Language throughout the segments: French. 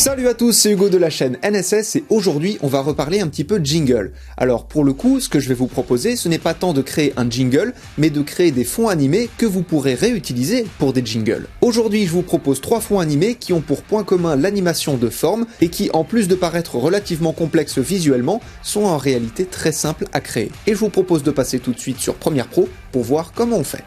Salut à tous, c'est Hugo de la chaîne NSS et aujourd'hui on va reparler un petit peu de jingle. Alors pour le coup, ce que je vais vous proposer, ce n'est pas tant de créer un jingle, mais de créer des fonds animés que vous pourrez réutiliser pour des jingles. Aujourd'hui je vous propose 3 fonds animés qui ont pour point commun l'animation de forme et qui, en plus de paraître relativement complexes visuellement, sont en réalité très simples à créer. Et je vous propose de passer tout de suite sur Premiere Pro pour voir comment on fait.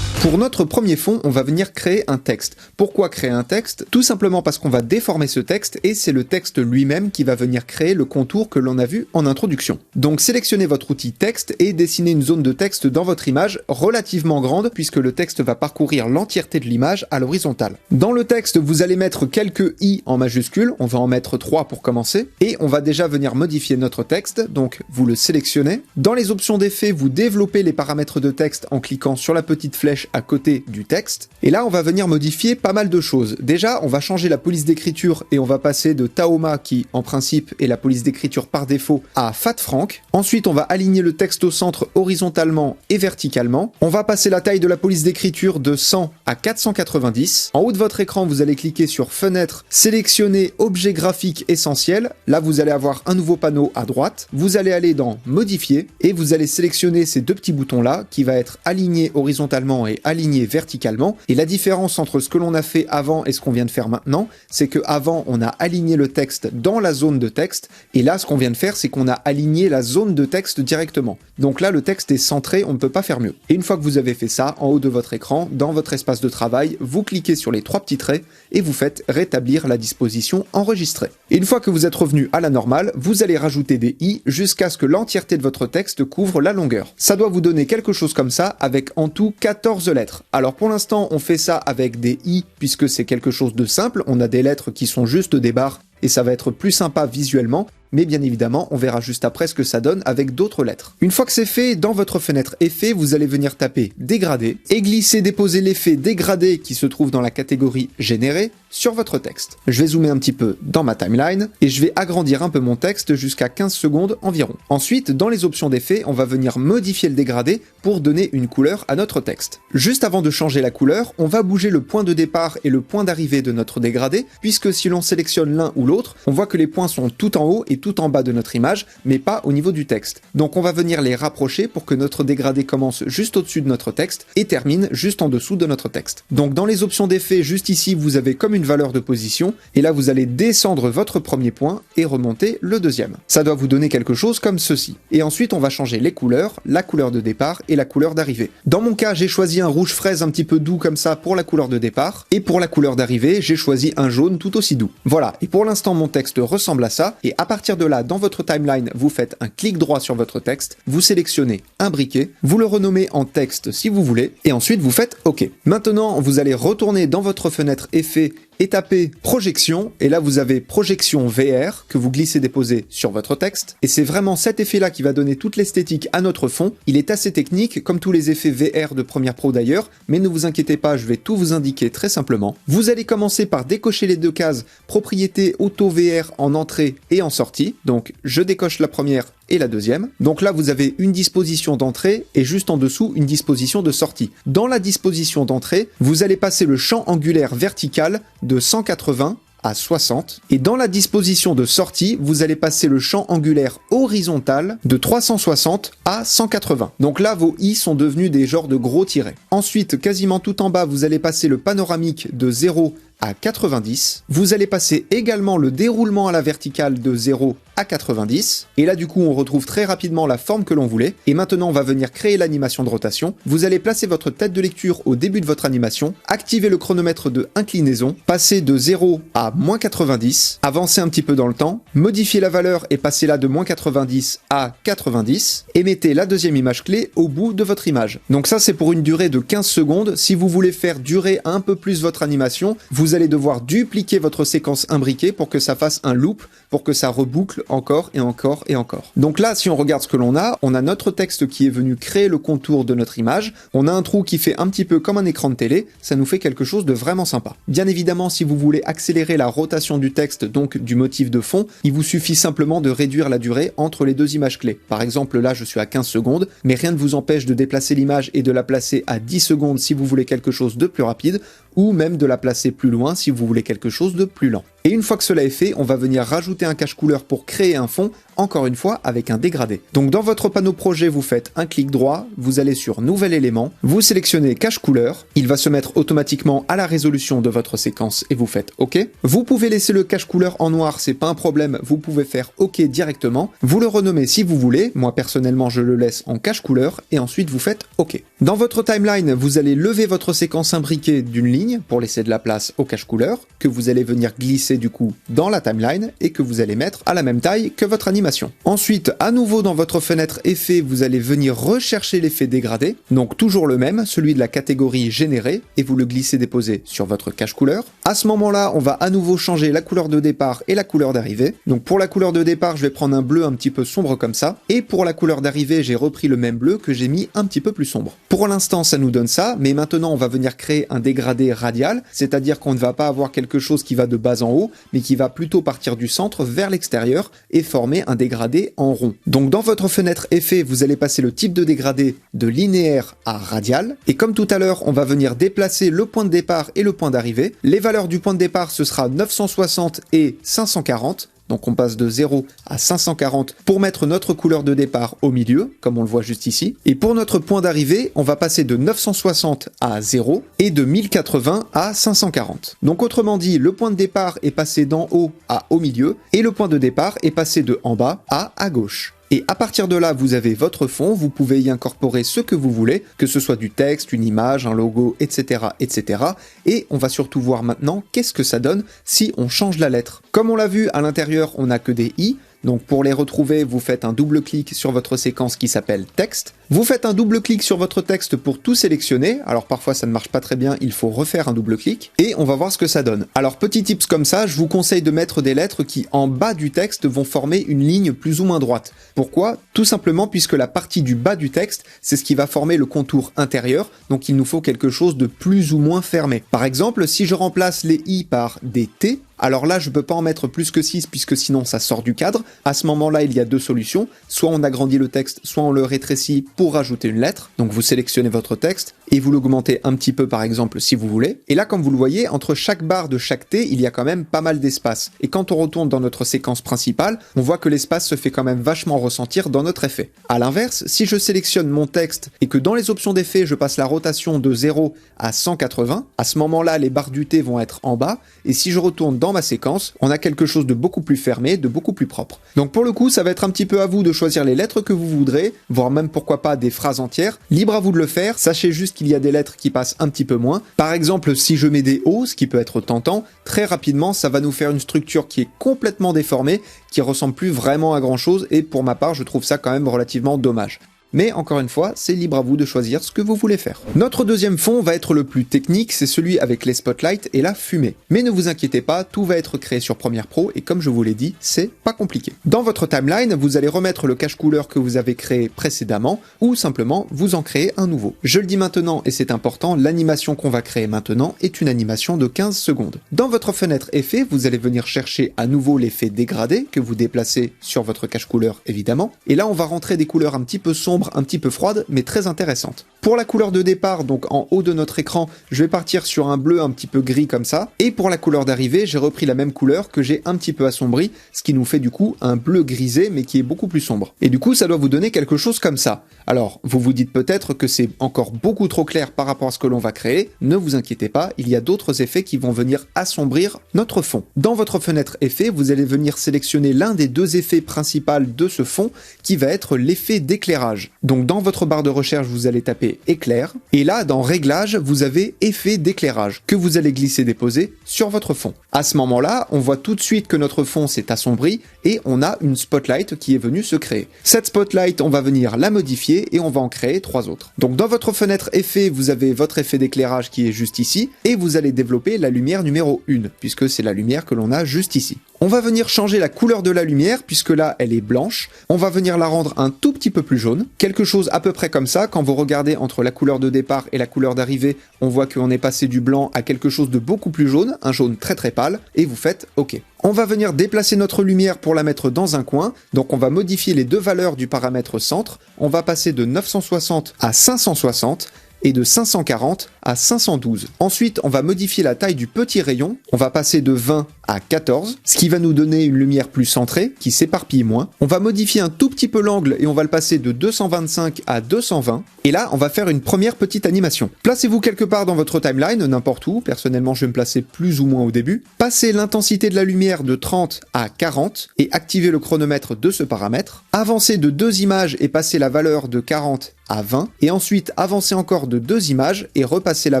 Pour notre premier fond, on va venir créer un texte. Pourquoi créer un texte? Tout simplement parce qu'on va déformer ce texte et c'est le texte lui-même qui va venir créer le contour que l'on a vu en introduction. Donc sélectionnez votre outil texte et dessinez une zone de texte dans votre image relativement grande puisque le texte va parcourir l'entièreté de l'image à l'horizontale. Dans le texte, vous allez mettre quelques i en majuscule, on va en mettre 3 pour commencer, et on va déjà venir modifier notre texte, donc vous le sélectionnez. Dans les options d'effet, vous développez les paramètres de texte en cliquant sur la petite flèche à côté du texte. Et là, on va venir modifier pas mal de choses. Déjà, on va changer la police d'écriture et on va passer de Taoma, qui en principe est la police d'écriture par défaut, à FatFrank. Ensuite, on va aligner le texte au centre horizontalement et verticalement. On va passer la taille de la police d'écriture de 100 à 490. En haut de votre écran, vous allez cliquer sur Fenêtre, sélectionner Objet graphique essentiel. Là, vous allez avoir un nouveau panneau à droite. Vous allez aller dans Modifier et vous allez sélectionner ces deux petits boutons-là qui va être aligné horizontalement et aligné verticalement. Et la différence entre ce que l'on a fait avant et ce qu'on vient de faire maintenant, c'est que avant on a aligné le texte dans la zone de texte, et là ce qu'on vient de faire, c'est qu'on a aligné la zone de texte directement. Donc là le texte est centré, on ne peut pas faire mieux. Et une fois que vous avez fait ça, en haut de votre écran, dans votre espace de travail, vous cliquez sur les 3 petits traits et vous faites rétablir la disposition enregistrée. Et une fois que vous êtes revenu à la normale, vous allez rajouter des i jusqu'à ce que l'entièreté de votre texte couvre la longueur. Ça doit vous donner quelque chose comme ça, avec en tout 14 lettres. Alors pour l'instant, on fait ça avec des i puisque c'est quelque chose de simple, on a des lettres qui sont juste des barres et ça va être plus sympa visuellement, mais bien évidemment, on verra juste après ce que ça donne avec d'autres lettres. Une fois que c'est fait, dans votre fenêtre Effet, vous allez venir taper Dégradé et glisser-déposer l'effet Dégradé qui se trouve dans la catégorie Générer sur votre texte. Je vais zoomer un petit peu dans ma timeline et je vais agrandir un peu mon texte jusqu'à 15 secondes environ. Ensuite, dans les options d'effet, on va venir modifier le dégradé pour donner une couleur à notre texte. Juste avant de changer la couleur, on va bouger le point de départ et le point d'arrivée de notre dégradé, puisque si l'on sélectionne l'un ou l'autre, on voit que les points sont tout en haut et tout en bas de notre image, mais pas au niveau du texte. Donc on va venir les rapprocher pour que notre dégradé commence juste au-dessus de notre texte et termine juste en dessous de notre texte. Donc dans les options d'effet, juste ici, vous avez comme une valeur de position, et là vous allez descendre votre premier point et remonter le deuxième. Ça doit vous donner quelque chose comme ceci. Et ensuite on va changer les couleurs, la couleur de départ et la couleur d'arrivée. Dans mon cas, j'ai choisi un rouge fraise un petit peu doux comme ça pour la couleur de départ, et pour la couleur d'arrivée, j'ai choisi un jaune tout aussi doux. Voilà, et pour l'instant mon texte ressemble à ça, et à partir de là, dans votre timeline, vous faites un clic droit sur votre texte, vous sélectionnez un briquet, vous le renommez en texte si vous voulez, et ensuite vous faites OK. Maintenant, vous allez retourner dans votre fenêtre Effet et taper Projection, et là vous avez Projection VR que vous glissez-déposez sur votre texte, et c'est vraiment cet effet-là qui va donner toute l'esthétique à notre fond. Il est assez technique, comme tous les effets VR de Premiere Pro d'ailleurs, mais ne vous inquiétez pas, je vais tout vous indiquer très simplement. Vous allez commencer par décocher les 2 cases Propriété Auto VR en entrée et en sortie, donc je décoche la première et la deuxième. Donc là, vous avez une disposition d'entrée et juste en dessous, une disposition de sortie. Dans la disposition d'entrée, vous allez passer le champ angulaire vertical de 180 à 60. Et dans la disposition de sortie, vous allez passer le champ angulaire horizontal de 360 à 180. Donc là, vos i sont devenus des genres de gros tirets. Ensuite, quasiment tout en bas, vous allez passer le panoramique de 0 à 90. Vous allez passer également le déroulement à la verticale de 0 à 90. Et là, du coup, on retrouve très rapidement la forme que l'on voulait. Et maintenant, on va venir créer l'animation de rotation. Vous allez placer votre tête de lecture au début de votre animation, activer le chronomètre de inclinaison, passer de 0 à moins 90, avancer un petit peu dans le temps, modifier la valeur et passer là de moins 90 à 90, et mettez la deuxième image clé au bout de votre image. Donc ça, c'est pour une durée de 15 secondes. Si vous voulez faire durer un peu plus votre animation, vous allez devoir dupliquer votre séquence imbriquée pour que ça fasse un loop pour que ça reboucle encore et encore et encore. Donc là, si on regarde ce que l'on a notre texte qui est venu créer le contour de notre image, on a un trou qui fait un petit peu comme un écran de télé, ça nous fait quelque chose de vraiment sympa. Bien évidemment, si vous voulez accélérer la rotation du texte, donc du motif de fond, il vous suffit simplement de réduire la durée entre les deux images clés. Par exemple, là, je suis à 15 secondes, mais rien ne vous empêche de déplacer l'image et de la placer à 10 secondes si vous voulez quelque chose de plus rapide, ou même de la placer plus loin si vous voulez quelque chose de plus lent. Et une fois que cela est fait, on va venir rajouter un cache-couleur pour créer un fond, encore une fois avec un dégradé. Donc dans votre panneau projet, vous faites un clic droit, vous allez sur Nouvel élément, vous sélectionnez cache-couleur, il va se mettre automatiquement à la résolution de votre séquence et vous faites OK. Vous pouvez laisser le cache-couleur en noir, c'est pas un problème, vous pouvez faire OK directement. Vous le renommez si vous voulez, moi personnellement je le laisse en cache-couleur et ensuite vous faites OK. Dans votre timeline, vous allez lever votre séquence imbriquée d'une ligne pour laisser de la place au cache-couleur, que vous allez venir glisser du coup dans la timeline et que vous allez mettre à la même taille que votre animation. Ensuite, à nouveau dans votre fenêtre effet, vous allez venir rechercher l'effet dégradé, donc toujours le même, celui de la catégorie générée, et vous le glissez déposé sur votre cache-couleur. À ce moment-là, on va à nouveau changer la couleur de départ et la couleur d'arrivée. Donc pour la couleur de départ, je vais prendre un bleu un petit peu sombre comme ça, et pour la couleur d'arrivée, j'ai repris le même bleu que j'ai mis un petit peu plus sombre. Pour l'instant, ça nous donne ça, mais maintenant on va venir créer un dégradé radial, c'est-à-dire qu'on ne va pas avoir quelque chose qui va de bas en haut, mais qui va plutôt partir du centre vers l'extérieur et former un dégradé en rond. Donc dans votre fenêtre effet, vous allez passer le type de dégradé de linéaire à radial, et comme tout à l'heure, on va venir déplacer le point de départ et le point d'arrivée. Les valeurs du point de départ, ce sera 960 et 540, donc on passe de 0 à 540 pour mettre notre couleur de départ au milieu, comme on le voit juste ici. Et pour notre point d'arrivée, on va passer de 960 à 0 et de 1080 à 540. Donc autrement dit, le point de départ est passé d'en haut à au milieu, et le point de départ est passé de en bas à gauche. Et à partir de là, vous avez votre fond, vous pouvez y incorporer ce que vous voulez, que ce soit du texte, une image, un logo, etc., etc. Et on va surtout voir maintenant qu'est-ce que ça donne si on change la lettre. Comme on l'a vu, à l'intérieur, on n'a que des i. Donc pour les retrouver, vous faites un double-clic sur votre séquence qui s'appelle texte. Vous faites un double-clic sur votre texte pour tout sélectionner. Alors parfois ça ne marche pas très bien, il faut refaire un double-clic. Et on va voir ce que ça donne. Alors petit tips comme ça, je vous conseille de mettre des lettres qui en bas du texte vont former une ligne plus ou moins droite. Pourquoi? Tout simplement puisque la partie du bas du texte, c'est ce qui va former le contour intérieur. Donc il nous faut quelque chose de plus ou moins fermé. Par exemple, si je remplace les i par des t, alors là, je ne peux pas en mettre plus que 6 puisque sinon ça sort du cadre. À ce moment-là, il y a deux solutions. Soit on agrandit le texte, soit on le rétrécit pour rajouter une lettre. Donc vous sélectionnez votre texte et vous l'augmentez un petit peu par exemple si vous voulez. Et là, comme vous le voyez, entre chaque barre de chaque T, il y a quand même pas mal d'espace. Et quand on retourne dans notre séquence principale, on voit que l'espace se fait quand même vachement ressentir dans notre effet. A l'inverse, si je sélectionne mon texte et que dans les options d'effet, je passe la rotation de 0 à 180, à ce moment-là, les barres du T vont être en bas. Et si je retourne dans ma séquence, on a quelque chose de beaucoup plus fermé, de beaucoup plus propre. Donc pour le coup, ça va être un petit peu à vous de choisir les lettres que vous voudrez, voire même pourquoi pas des phrases entières. Libre à vous de le faire, sachez juste qu'il y a des lettres qui passent un petit peu moins. Par exemple, si je mets des O, ce qui peut être tentant, très rapidement, ça va nous faire une structure qui est complètement déformée, qui ressemble plus vraiment à grand chose, et pour ma part, je trouve ça quand même relativement dommage. Mais encore une fois, c'est libre à vous de choisir ce que vous voulez faire. Notre deuxième fond va être le plus technique, c'est celui avec les spotlights et la fumée. Mais ne vous inquiétez pas, tout va être créé sur Premiere Pro et comme je vous l'ai dit, c'est pas compliqué. Dans votre timeline, vous allez remettre le cache-couleur que vous avez créé précédemment ou simplement vous en créer un nouveau. Je le dis maintenant et c'est important, l'animation qu'on va créer maintenant est une animation de 15 secondes. Dans votre fenêtre effet, vous allez venir chercher à nouveau l'effet dégradé que vous déplacez sur votre cache-couleur évidemment. Et là, on va rentrer des couleurs un petit peu sombres, un petit peu froide mais très intéressante. Pour la couleur de départ, donc en haut de notre écran, je vais partir sur un bleu un petit peu gris comme ça, et pour la couleur d'arrivée, j'ai repris la même couleur que j'ai un petit peu assombrie, ce qui nous fait du coup un bleu grisé mais qui est beaucoup plus sombre. Et du coup, ça doit vous donner quelque chose comme ça. Alors, vous vous dites peut-être que c'est encore beaucoup trop clair par rapport à ce que l'on va créer, ne vous inquiétez pas, il y a d'autres effets qui vont venir assombrir notre fond. Dans votre fenêtre effet, vous allez venir sélectionner l'un des deux effets principaux de ce fond, qui va être l'effet d'éclairage. Donc dans votre barre de recherche, vous allez taper avez éclair, et là dans réglages, vous avez effet d'éclairage que vous allez glisser-déposer sur votre fond. À ce moment-là, on voit tout de suite que notre fond s'est assombri et on a une spotlight qui est venue se créer. Cette spotlight, on va venir la modifier et on va en créer 3 autres. Donc dans votre fenêtre effet, vous avez votre effet d'éclairage qui est juste ici et vous allez développer la lumière numéro 1 puisque c'est la lumière que l'on a juste ici. On va venir changer la couleur de la lumière puisque là elle est blanche. On va venir la rendre un tout petit peu plus jaune. Quelque chose à peu près comme ça. Quand vous regardez entre la couleur de départ et la couleur d'arrivée, on voit qu'on est passé du blanc à quelque chose de beaucoup plus jaune, un jaune très très pâle, et vous faites OK. On va venir déplacer notre lumière pour la mettre dans un coin, donc on va modifier les deux valeurs du paramètre centre. On va passer de 960 à 560, et de 540 à 512. Ensuite, on va modifier la taille du petit rayon. On va passer de 20 à 14, ce qui va nous donner une lumière plus centrée, qui s'éparpille moins. On va modifier un tout petit peu l'angle et on va le passer de 225 à 220. Et là, on va faire une première petite animation. Placez-vous quelque part dans votre timeline, n'importe où. Personnellement, je vais me placer plus ou moins au début. Passez l'intensité de la lumière de 30 à 40 et activez le chronomètre de ce paramètre. Avancez de 2 images et passez la valeur de 40 à 20. Et ensuite, avancez encore de 2 images et repassez la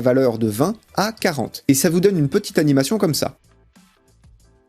valeur de 20 à 40. Et ça vous donne une petite animation comme ça.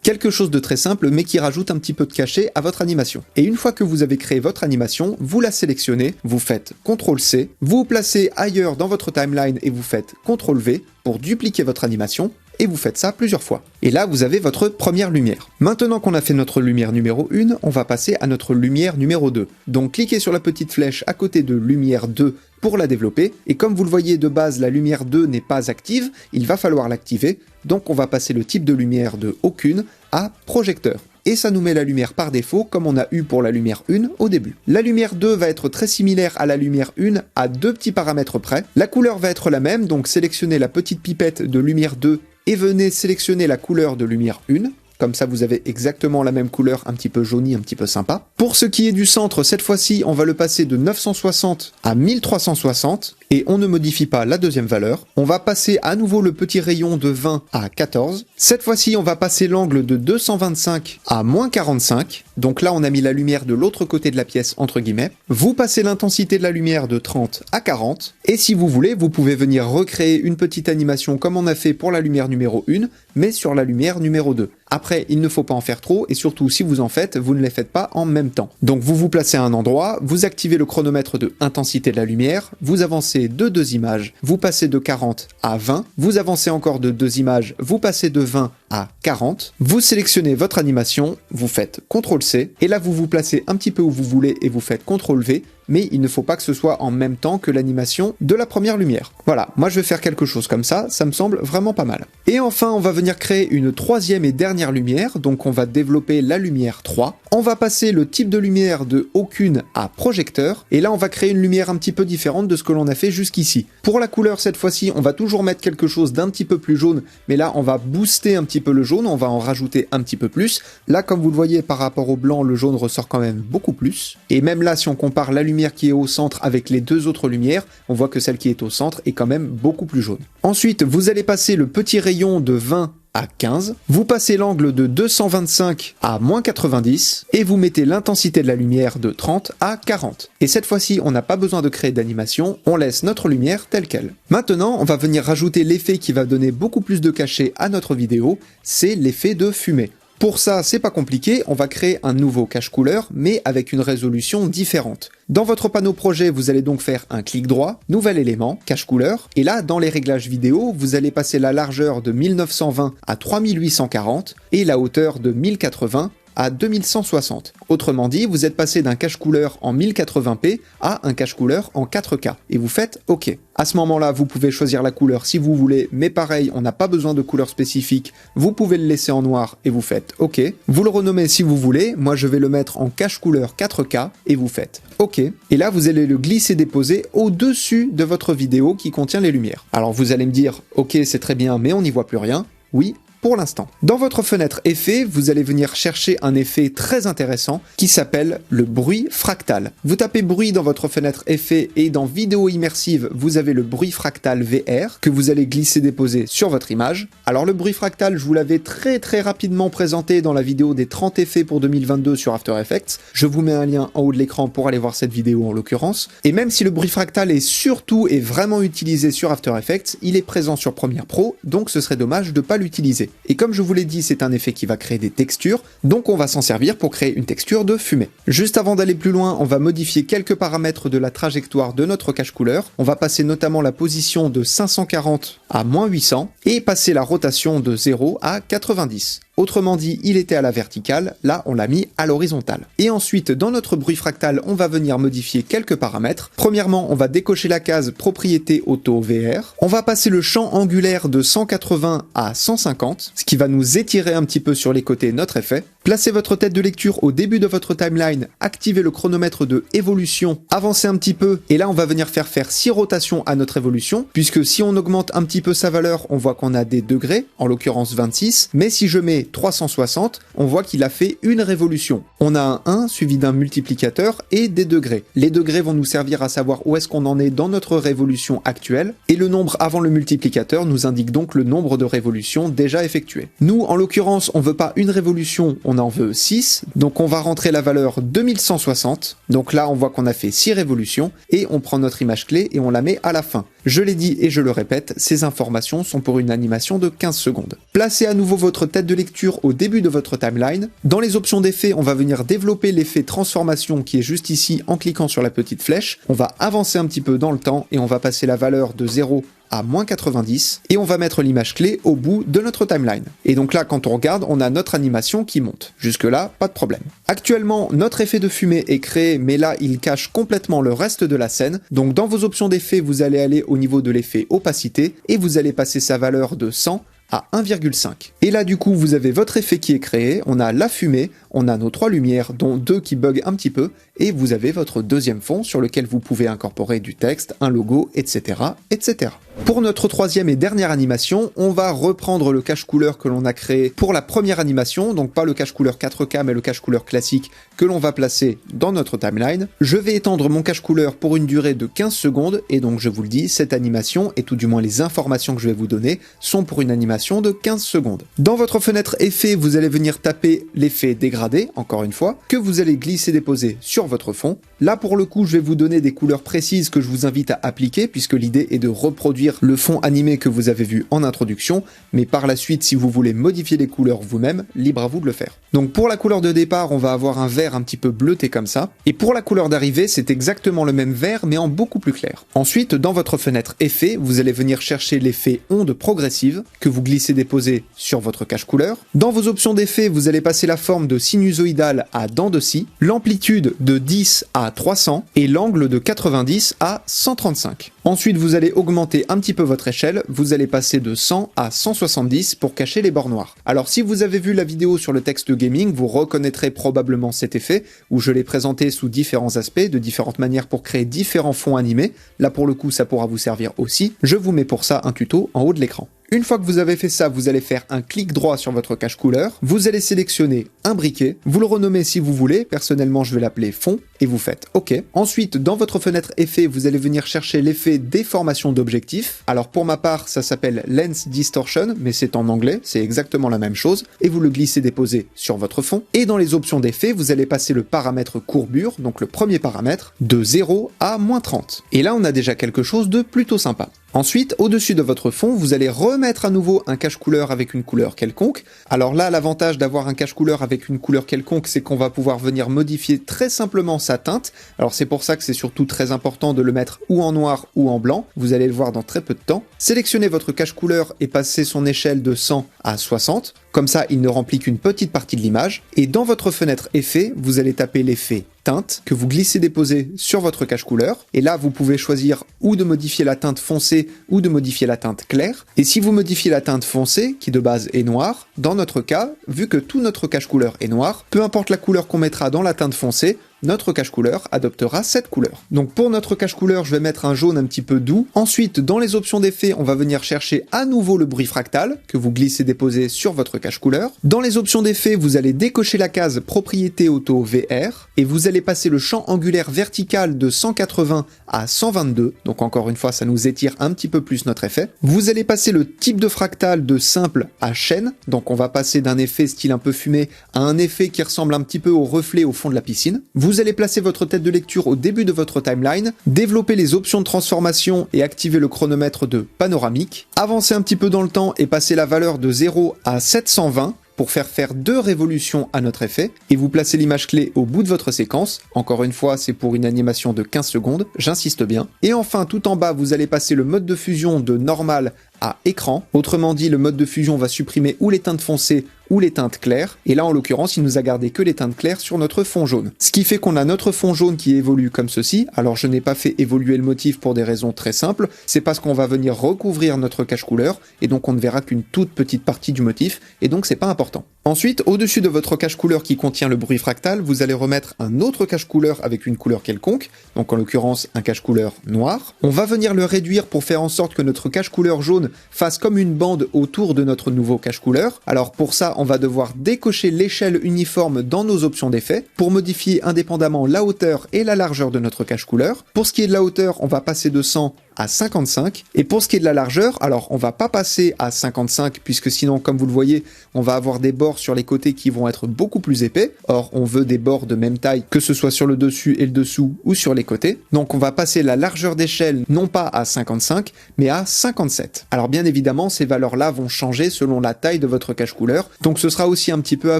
Quelque chose de très simple mais qui rajoute un petit peu de cachet à votre animation. Et une fois que vous avez créé votre animation, vous la sélectionnez, vous faites CTRL-C, vous vous placez ailleurs dans votre timeline et vous faites CTRL-V pour dupliquer votre animation, et vous faites ça plusieurs fois. Et là, vous avez votre première lumière. Maintenant qu'on a fait notre lumière numéro 1, on va passer à notre lumière numéro 2. Donc cliquez sur la petite flèche à côté de lumière 2 pour la développer, et comme vous le voyez de base, la lumière 2 n'est pas active, il va falloir l'activer, donc on va passer le type de lumière de aucune à projecteur. Et ça nous met la lumière par défaut comme on a eu pour la lumière 1 au début. La lumière 2 va être très similaire à la lumière 1 à 2 petits paramètres près. La couleur va être la même, donc sélectionnez la petite pipette de lumière 2 et venez sélectionner la couleur de lumière 1. Comme ça, vous avez exactement la même couleur, un petit peu jaunie, un petit peu sympa. Pour ce qui est du centre, cette fois-ci, on va le passer de 960 à 1360, et on ne modifie pas la deuxième valeur. On va passer à nouveau le petit rayon de 20 à 14. Cette fois-ci, on va passer l'angle de 225 à moins 45. Donc là, on a mis la lumière de l'autre côté de la pièce, entre guillemets. Vous passez l'intensité de la lumière de 30 à 40. Et si vous voulez, vous pouvez venir recréer une petite animation comme on a fait pour la lumière numéro 1, mais sur la lumière numéro 2. Après, il ne faut pas en faire trop, et surtout si vous en faites, vous ne les faites pas en même temps. Donc vous vous placez à un endroit, vous activez le chronomètre de intensité de la lumière, vous avancez de 2 images, vous passez de 40 à 20, vous avancez encore de 2 images, vous passez de 20 à 40, vous sélectionnez votre animation, vous faites CTRL-C, et là vous vous placez un petit peu où vous voulez et vous faites CTRL-V, mais il ne faut pas que ce soit en même temps que l'animation de la première lumière. Voilà, moi je vais faire quelque chose comme ça me semble vraiment pas mal. Et enfin, on va venir créer une troisième et dernière lumière, donc on va développer la lumière 3. On va passer le type de lumière de aucune à projecteur, et là on va créer une lumière un petit peu différente de ce que l'on a fait jusqu'ici. Pour la couleur, cette fois-ci, on va toujours mettre quelque chose d'un petit peu plus jaune, mais là on va booster un petit peu le jaune, on va en rajouter un petit peu plus. Là, comme vous le voyez, par rapport au blanc, le jaune ressort quand même beaucoup plus. Et même là, si on compare la lumière qui est au centre avec les deux autres lumières, on voit que celle qui est au centre est quand même beaucoup plus jaune. Ensuite, vous allez passer le petit rayon de 20 à 15, vous passez l'angle de 225 à moins 90, et vous mettez l'intensité de la lumière de 30 à 40. Et cette fois-ci, on n'a pas besoin de créer d'animation, on laisse notre lumière telle qu'elle. Maintenant, on va venir rajouter l'effet qui va donner beaucoup plus de cachet à notre vidéo, c'est l'effet de fumée. Pour ça, c'est pas compliqué, on va créer un nouveau cache couleur, mais avec une résolution différente. Dans votre panneau projet, vous allez donc faire un clic droit, nouvel élément, cache couleur, et là, dans les réglages vidéo, vous allez passer la largeur de 1920 à 3840 et la hauteur de 1080 à 2160. Autrement dit, vous êtes passé d'un cache couleur en 1080p à un cache couleur en 4K, et vous faites OK. À ce moment-là, vous pouvez choisir la couleur si vous voulez, mais pareil, on n'a pas besoin de couleur spécifique, vous pouvez le laisser en noir et vous faites OK. Vous le renommez si vous voulez, moi je vais le mettre en cache couleur 4K et vous faites OK. Et là, vous allez le glisser-déposer au-dessus de votre vidéo qui contient les lumières. Alors vous allez me dire, OK, c'est très bien, mais on n'y voit plus rien. Oui, pour l'instant. Dans votre fenêtre effet, vous allez venir chercher un effet très intéressant qui s'appelle le bruit fractal. Vous tapez bruit dans votre fenêtre effet et dans vidéo immersive, vous avez le bruit fractal VR que vous allez glisser déposer sur votre image. Alors le bruit fractal, je vous l'avais très rapidement présenté dans la vidéo des 30 effets pour 2022 sur After Effects. Je vous mets un lien en haut de l'écran pour aller voir cette vidéo en l'occurrence. Et même si le bruit fractal est surtout et vraiment utilisé sur After Effects, il est présent sur Premiere Pro, donc ce serait dommage de ne pas l'utiliser. Et comme je vous l'ai dit, c'est un effet qui va créer des textures, donc on va s'en servir pour créer une texture de fumée. Juste avant d'aller plus loin, on va modifier quelques paramètres de la trajectoire de notre cache couleur. On va passer notamment la position de 540 à -800 et passer la rotation de 0 à 90. Autrement dit, il était à la verticale, là on l'a mis à l'horizontale. Et ensuite, dans notre bruit fractal, on va venir modifier quelques paramètres. Premièrement, on va décocher la case propriété auto VR. On va passer le champ angulaire de 180 à 150, ce qui va nous étirer un petit peu sur les côtés notre effet. Placez votre tête de lecture au début de votre timeline, activez le chronomètre de évolution, avancez un petit peu, et là on va venir faire 6 rotations à notre évolution, puisque si on augmente un petit peu sa valeur, on voit qu'on a des degrés, en l'occurrence 26, mais si je mets 360, on voit qu'il a fait une révolution. On a un 1 suivi d'un multiplicateur et des degrés. Les degrés vont nous servir à savoir où est-ce qu'on en est dans notre révolution actuelle, et le nombre avant le multiplicateur nous indique donc le nombre de révolutions déjà effectuées. Nous, en l'occurrence, on veut pas une révolution, on en veut 6, donc on va rentrer la valeur 2160, donc là on voit qu'on a fait 6 révolutions, et on prend notre image clé et on la met à la fin. Je l'ai dit et je le répète, ces informations sont pour une animation de 15 secondes. Placez à nouveau votre tête de lecture au début de votre timeline. Dans les options d'effets, on va venir développer l'effet transformation qui est juste ici en cliquant sur la petite flèche. On va avancer un petit peu dans le temps et on va passer la valeur de 0 à -90 et on va mettre l'image clé au bout de notre timeline. Et donc là, quand on regarde, on a notre animation qui monte. Jusque là, pas de problème. Actuellement, notre effet de fumée est créé, mais là, il cache complètement le reste de la scène. Donc dans vos options d'effet, vous allez aller au niveau de l'effet opacité et vous allez passer sa valeur de 100 à 1,5. Et là du coup vous avez votre effet qui est créé, on a la fumée, on a nos 3 lumières dont 2 qui bug un petit peu, et vous avez votre deuxième fond sur lequel vous pouvez incorporer du texte, un logo, etc. etc. Pour notre troisième et dernière animation, on va reprendre le cache couleur que l'on a créé pour la première animation, donc pas le cache couleur 4K mais le cache couleur classique que l'on va placer dans notre timeline. Je vais étendre mon cache couleur pour une durée de 15 secondes, et donc je vous le dis, cette animation, et tout du moins les informations que je vais vous donner, sont pour une animation de 15 secondes. Dans votre fenêtre effet, vous allez venir taper l'effet dégradé, encore une fois, que vous allez glisser déposer sur votre fond. Là pour le coup, je vais vous donner des couleurs précises que je vous invite à appliquer, puisque l'idée est de reproduire le fond animé que vous avez vu en introduction, mais par la suite, si vous voulez modifier les couleurs vous-même, libre à vous de le faire. Donc pour la couleur de départ, on va avoir un vert un petit peu bleuté comme ça, et pour la couleur d'arrivée, c'est exactement le même vert, mais en beaucoup plus clair. Ensuite, dans votre fenêtre effet, vous allez venir chercher l'effet onde progressive, que vous glissez déposer sur votre cache couleur. Dans vos options d'effet, vous allez passer la forme de sinusoïdale à dents de scie, l'amplitude de 10 à 300 et l'angle de 90 à 135. Ensuite, vous allez augmenter un petit peu votre échelle, vous allez passer de 100 à 170 pour cacher les bords noirs. Alors si vous avez vu la vidéo sur le texte gaming, vous reconnaîtrez probablement cet effet, où je l'ai présenté sous différents aspects, de différentes manières pour créer différents fonds animés. Là pour le coup, ça pourra vous servir aussi. Je vous mets pour ça un tuto en haut de l'écran. Une fois que vous avez fait ça, vous allez faire un clic droit sur votre cache couleur, vous allez sélectionner un briquet, vous le renommez si vous voulez, personnellement je vais l'appeler fond, et vous faites OK. Ensuite, dans votre fenêtre effet, vous allez venir chercher l'effet déformation d'objectif. Alors pour ma part, ça s'appelle Lens Distortion, mais c'est en anglais, c'est exactement la même chose, et vous le glissez déposer sur votre fond. Et dans les options d'effet, vous allez passer le paramètre courbure, donc le premier paramètre, de 0 à -30. Et là, on a déjà quelque chose de plutôt sympa. Ensuite, au-dessus de votre fond, vous allez remettre à nouveau un cache couleur avec une couleur quelconque. Alors là, l'avantage d'avoir un cache couleur avec une couleur quelconque, c'est qu'on va pouvoir venir modifier très simplement sa teinte. Alors c'est pour ça que c'est surtout très important de le mettre ou en noir ou en blanc. Vous allez le voir dans très peu de temps. Sélectionnez votre cache couleur et passez son échelle de 100 à 60. Comme ça, il ne remplit qu'une petite partie de l'image. Et dans votre fenêtre effet, vous allez taper l'effet teinte que vous glissez déposer sur votre cache couleur. Et là, vous pouvez choisir ou de modifier la teinte foncée ou de modifier la teinte claire. Et si vous modifiez la teinte foncée, qui de base est noire, dans notre cas, vu que tout notre cache couleur est noir, peu importe la couleur qu'on mettra dans la teinte foncée, notre cache couleur adoptera cette couleur. Donc pour notre cache couleur, je vais mettre un jaune un petit peu doux. Ensuite, dans les options d'effet, on va venir chercher à nouveau le bruit fractal que vous glissez-déposez sur votre cache couleur. Dans les options d'effet, vous allez décocher la case propriété auto VR et vous allez passer le champ angulaire vertical de 180 à 122. Donc encore une fois, ça nous étire un petit peu plus notre effet. Vous allez passer le type de fractal de simple à chaîne. Donc on va passer d'un effet style un peu fumé à un effet qui ressemble un petit peu au reflet au fond de la piscine. Vous allez placer votre tête de lecture au début de votre timeline, développer les options de transformation et activer le chronomètre de panoramique, avancer un petit peu dans le temps et passer la valeur de 0 à 720 pour faire 2 révolutions à notre effet, et vous placez l'image clé au bout de votre séquence. Encore une fois, c'est pour une animation de 15 secondes, j'insiste bien. Et enfin, tout en bas, vous allez passer le mode de fusion de normal à écran. Autrement dit, le mode de fusion va supprimer ou les teintes foncées ou les teintes claires, et là en l'occurrence il nous a gardé que les teintes claires sur notre fond jaune. Ce qui fait qu'on a notre fond jaune qui évolue comme ceci. Alors je n'ai pas fait évoluer le motif pour des raisons très simples, c'est parce qu'on va venir recouvrir notre cache couleur, et donc on ne verra qu'une toute petite partie du motif, et donc c'est pas important. Ensuite, au-dessus de votre cache couleur qui contient le bruit fractal, vous allez remettre un autre cache couleur avec une couleur quelconque, donc en l'occurrence un cache couleur noir. On va venir le réduire pour faire en sorte que notre cache couleur jaune fasse comme une bande autour de notre nouveau cache couleur. Alors pour ça, on va devoir décocher l'échelle uniforme dans nos options d'effet pour modifier indépendamment la hauteur et la largeur de notre cache couleur. Pour ce qui est de la hauteur, on va passer de 100 à 55, et pour ce qui est de la largeur, alors on va pas passer à 55 puisque sinon, comme vous le voyez, on va avoir des bords sur les côtés qui vont être beaucoup plus épais. Or on veut des bords de même taille, que ce soit sur le dessus et le dessous ou sur les côtés. Donc on va passer la largeur d'échelle non pas à 55 mais à 57. Alors bien évidemment, ces valeurs là vont changer selon la taille de votre cache couleur, donc ce sera aussi un petit peu à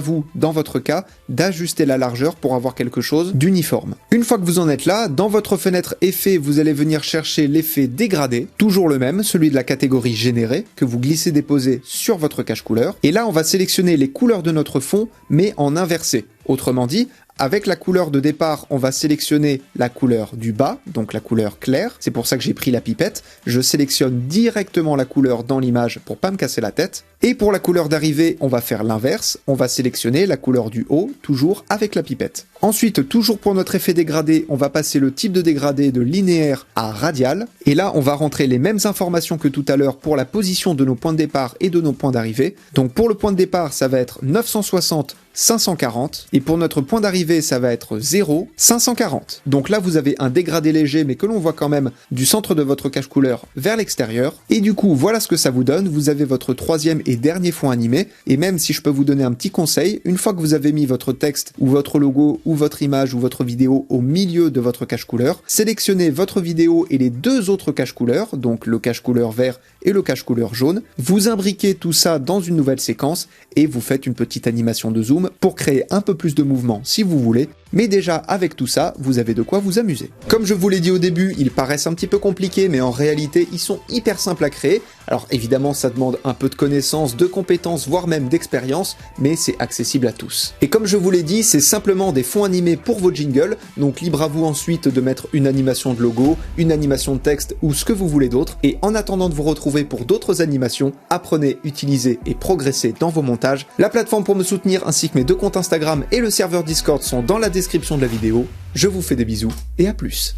vous, dans votre cas, d'ajuster la largeur pour avoir quelque chose d'uniforme. Une fois que vous en êtes là, dans votre fenêtre effet, vous allez venir chercher l'effet dégradé, toujours le même, celui de la catégorie générée, que vous glissez-déposez sur votre cache couleur. Et là, on va sélectionner les couleurs de notre fond, mais en inversé. Autrement dit, avec la couleur de départ, on va sélectionner la couleur du bas, donc la couleur claire. C'est pour ça que j'ai pris la pipette. Je sélectionne directement la couleur dans l'image pour pas me casser la tête. Et pour la couleur d'arrivée, on va faire l'inverse. On va sélectionner la couleur du haut, toujours avec la pipette. Ensuite, toujours pour notre effet dégradé, on va passer le type de dégradé de linéaire à radial. Et là, on va rentrer les mêmes informations que tout à l'heure pour la position de nos points de départ et de nos points d'arrivée. Donc pour le point de départ, ça va être 960, 540, et pour notre point d'arrivée, ça va être 0, 540. Donc là, vous avez un dégradé léger, mais que l'on voit quand même du centre de votre cache couleur vers l'extérieur. Et du coup, voilà ce que ça vous donne. Vous avez votre troisième et dernier fond animé. Et même si je peux vous donner un petit conseil, une fois que vous avez mis votre texte ou votre logo ou votre image ou votre vidéo au milieu de votre cache couleur, sélectionnez votre vidéo et les 2 autres cache couleurs, donc le cache couleur vert et le cache couleur jaune. Vous imbriquez tout ça dans une nouvelle séquence et vous faites une petite animation de zoom pour créer un peu plus de mouvement si vous voulez, mais déjà avec tout ça, vous avez de quoi vous amuser. Comme je vous l'ai dit au début, ils paraissent un petit peu compliqués, mais en réalité, ils sont hyper simples à créer. Alors évidemment, ça demande un peu de connaissances, de compétences, voire même d'expérience, mais c'est accessible à tous. Et comme je vous l'ai dit, c'est simplement des fonds animés pour vos jingles, donc libre à vous ensuite de mettre une animation de logo, une animation de texte ou ce que vous voulez d'autre. Et en attendant de vous retrouver pour d'autres animations, apprenez, utilisez et progressez dans vos montages. La plateforme pour me soutenir ainsi que mes 2 comptes Instagram et le serveur Discord sont dans la description de la vidéo. Je vous fais des bisous et à plus.